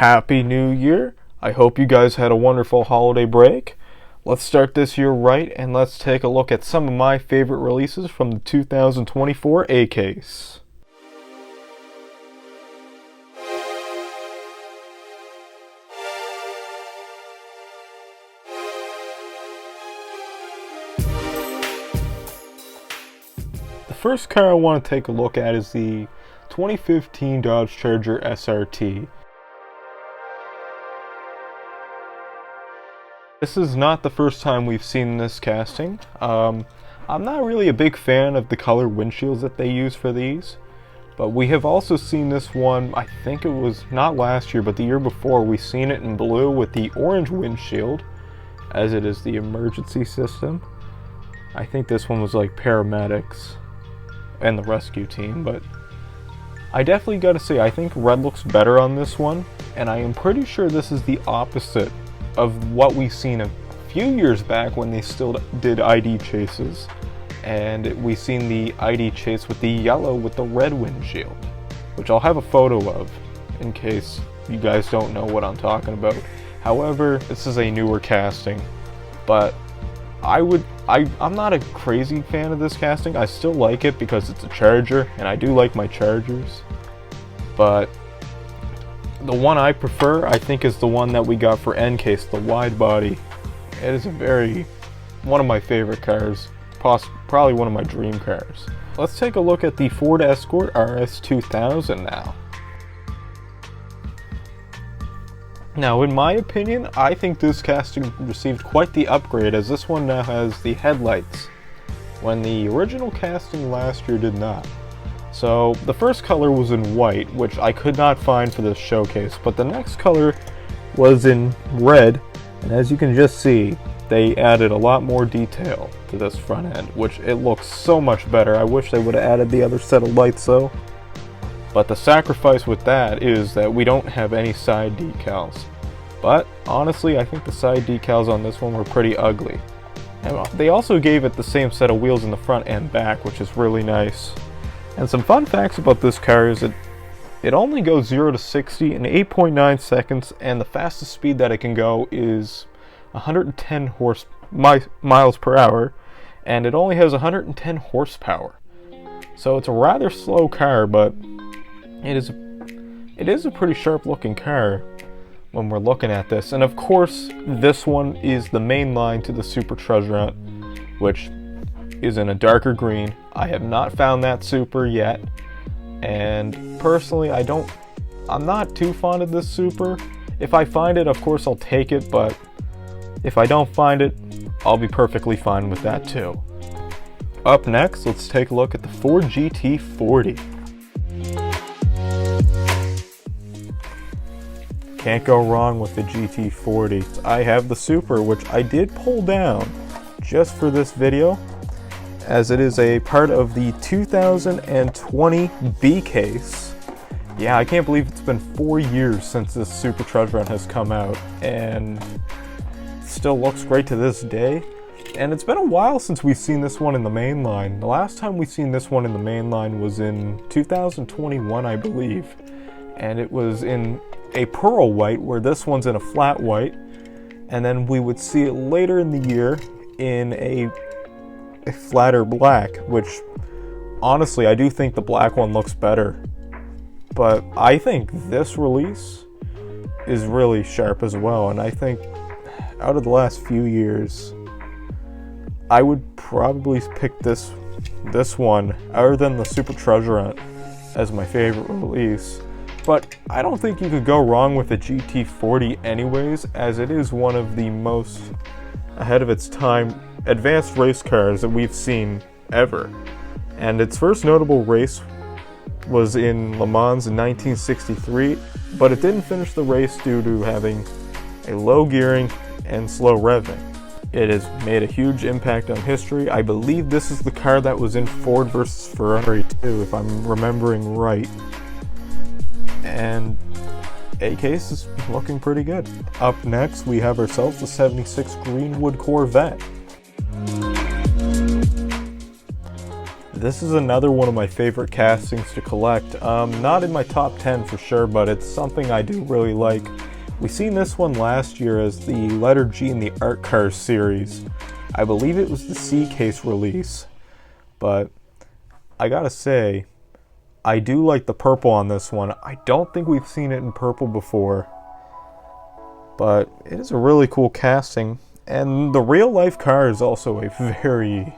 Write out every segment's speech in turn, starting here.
Happy New Year! I hope you guys had a wonderful holiday break. Let's start this year right and let's take a look at some of my favorite releases from the 2024 A-Case. The first car I want to take a look at is the 2015 Dodge Charger SRT. This is not the first time we've seen this casting. I'm not really a big fan of the color windshields that they use for these, but we have also seen this one, I think it was not last year, but the year before, we've seen it in blue with the orange windshield, as it is the emergency system. I think this one was like paramedics and the rescue team, but I definitely gotta say, I think red looks better on this one, and I am pretty sure this is the opposite of what we've seen a few years back when they still did ID chases, and we've seen the ID chase with the yellow with the red windshield, which I'll have a photo of in case you guys don't know what I'm talking about. However, this is a newer casting, but I'm not a crazy fan of this casting. I still like it because it's a Charger, and I do like my Chargers, but the one I prefer, I think, is the one that we got for N-Case, the wide body. It is one of my favorite cars, probably one of my dream cars. Let's take a look at the Ford Escort RS2000 now. Now, in my opinion, I think this casting received quite the upgrade, as this one now has the headlights, when the original casting last year did not. So the first color was in white, which I could not find for this showcase, but the next color was in red, and as you can just see, they added a lot more detail to this front end, which it looks so much better. I wish they would have added the other set of lights though. But the sacrifice with that is that we don't have any side decals. But honestly, I think the side decals on this one were pretty ugly. And they also gave it the same set of wheels in the front and back, which is really nice. And some fun facts about this car is it only goes 0 to 60 in 8.9 seconds, and the fastest speed that it can go is 110 miles per hour, and it only has 110 horsepower. So it's a rather slow car, but it is a pretty sharp looking car when we're looking at this. And of course, this one is the main line to the Superbirddiecast, which is in a darker green. I have not found that Super yet, and personally I'm not too fond of this Super. If I find it, of course I'll take it, but if I don't find it, I'll be perfectly fine with that too. Up next, let's take a look at the Ford GT40. Can't go wrong with the GT40. I have the Super, which I did pull down just for this video, as it is a part of the 2020 B-Case. Yeah, I can't believe it's been 4 years since this Superbirddiecast has come out, and it still looks great to this day. And it's been a while since we've seen this one in the main line. The last time we seen this one in the main line was in 2021, I believe, and it was in a pearl white, where this one's in a flat white, and then we would see it later in the year in a flatter black, which honestly I do think the black one looks better, but I think this release is really sharp as well. And I think out of the last few years, I would probably pick this one other than the Superbirddiecast as my favorite release. But I don't think you could go wrong with the GT40 anyways, as it is one of the most ahead of its time advanced race cars that we've seen ever. And its first notable race was in Le Mans in 1963, but it didn't finish the race due to having a low gearing and slow revving. It has made a huge impact on history. I believe this is the car that was in Ford versus Ferrari too, if I'm remembering right. And A-Case is looking pretty good. Up next, we have ourselves the 76 Greenwood Corvette. This is another one of my favorite castings to collect. Not in my top 10 for sure, but it's something I do really like. We seen this one last year as the letter G in the Art Cars series. I believe it was the C case release, but I gotta say, I do like the purple on this one. I don't think we've seen it in purple before, but it is a really cool casting. And the real life car is also a very,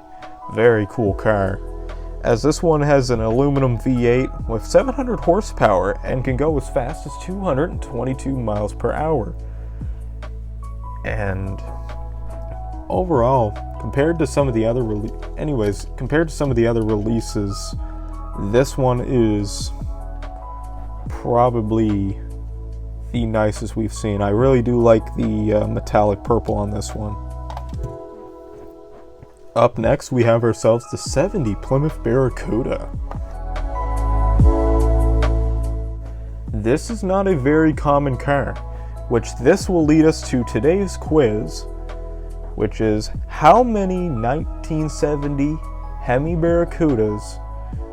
very cool car, as this one has an aluminum V8 with 700 horsepower and can go as fast as 222 miles per hour. And overall, compared to some of the other releases, this one is probably the nicest we've seen. I really do like the metallic purple on this one. Up next, we have ourselves the 70 Plymouth Barracuda. This is not a very common car, which this will lead us to today's quiz, which is how many 1970 Hemi Barracudas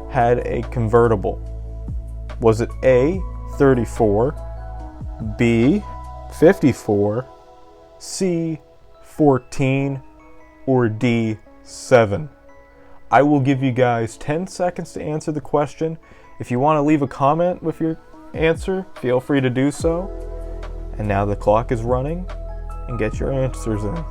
had a convertible? Was it A, 34, B, 54, C, 14, or D, 7? I will give you guys 10 seconds to answer the question. If you want to leave a comment with your answer, feel free to do so. And now the clock is running, and get your answers in.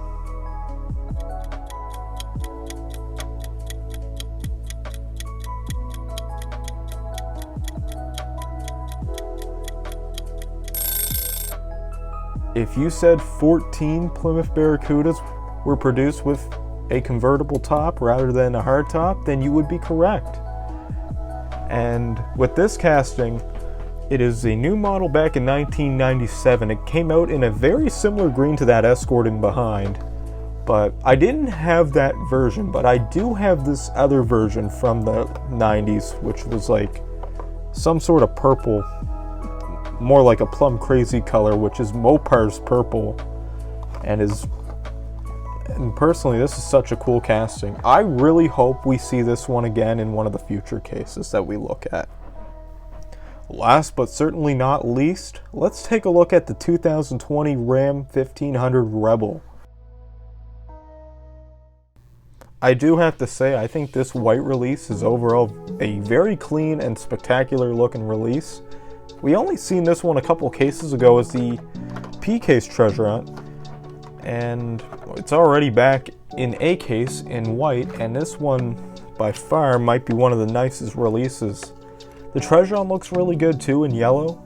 If you said 14 Plymouth Barracudas were produced with a convertible top rather than a hardtop, then you would be correct. And with this casting, it is a new model back in 1997. It came out in a very similar green to that Escort in behind, but I didn't have that version, but I do have this other version from the 90s, which was like some sort of purple, more like a plum crazy color, which is Mopar's purple, and personally, this is such a cool casting. I really hope we see this one again in one of the future cases that we look at. Last but certainly not least, let's take a look at the 2020 Ram 1500 Rebel. I do have to say, I think this white release is overall a very clean and spectacular looking release. We only seen this one a couple cases ago as the P case treasure hunt, and it's already back in A case in white, and this one by far might be one of the nicest releases. The treasure hunt looks really good too in yellow,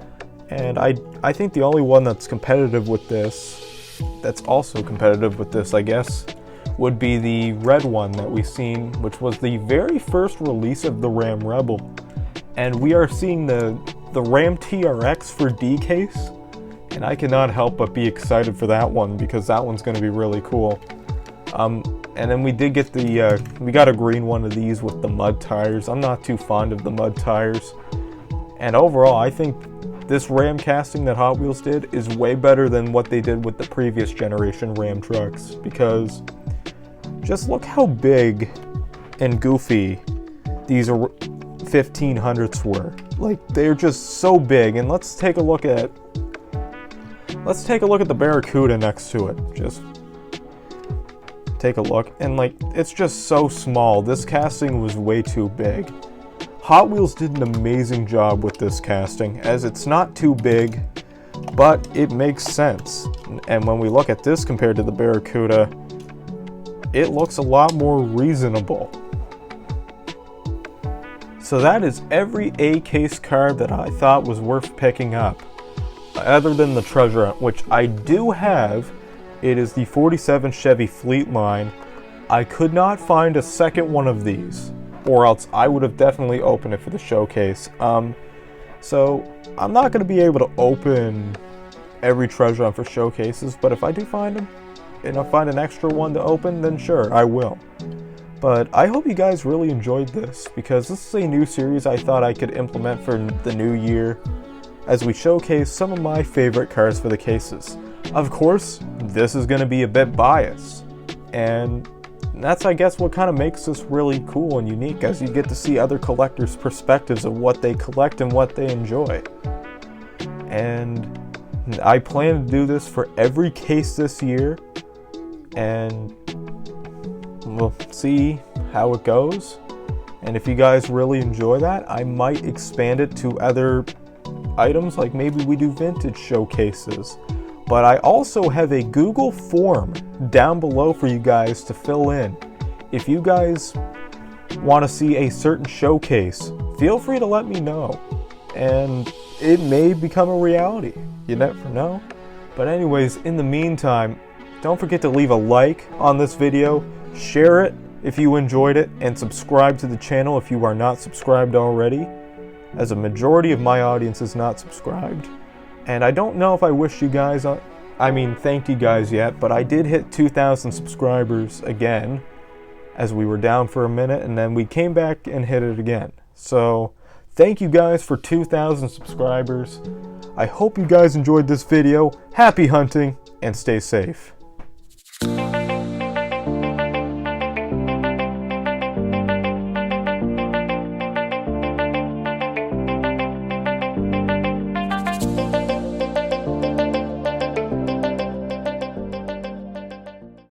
and I think the only one that's competitive with this, that's also competitive with this, I guess, would be the red one that we've seen, which was the very first release of the Ram Rebel. And we are seeing the Ram TRX for Diecast, and I cannot help but be excited for that one because that one's going to be really cool. And then we did get we got a green one of these with the mud tires. I'm not too fond of the mud tires. And overall, I think this Ram casting that Hot Wheels did is way better than what they did with the previous generation Ram trucks, because just look how big and goofy these 1500s were. Like, they're just so big. And let's take a look at the Barracuda next to it. Just take a look, and like, it's just so small. This casting was way too big. Hot Wheels did an amazing job with this casting, as it's not too big, but it makes sense. And when we look at this compared to the Barracuda, it looks a lot more reasonable. So that is every A-case car that I thought was worth picking up, other than the treasure hunt, which I do have. It is the 47 Chevy Fleet Line. I could not find a second one of these, or else I would have definitely opened it for the showcase. So I'm not going to be able to open every treasure hunt for showcases, but if I do find them, and I find an extra one to open, then sure, I will. But I hope you guys really enjoyed this, because this is a new series I thought I could implement for the new year, as we showcase some of my favorite cars for the cases. Of course, this is going to be a bit biased, and that's, I guess, what kind of makes this really cool and unique, as you get to see other collectors' perspectives of what they collect and what they enjoy. And I plan to do this for every case this year, and we'll see how it goes. And if you guys really enjoy that, I might expand it to other items, like maybe we do vintage showcases. But I also have a Google form down below for you guys to fill in. If you guys want to see a certain showcase, feel free to let me know, and it may become a reality. You never know. But anyways, in the meantime, don't forget to leave a like on this video, share it if you enjoyed it, and subscribe to the channel if you are not subscribed already, as a majority of my audience is not subscribed. And I don't know if I wished you guys, thanked you guys yet, but I did hit 2,000 subscribers again, as we were down for a minute, and then we came back and hit it again. So thank you guys for 2,000 subscribers. I hope you guys enjoyed this video. Happy hunting, and stay safe.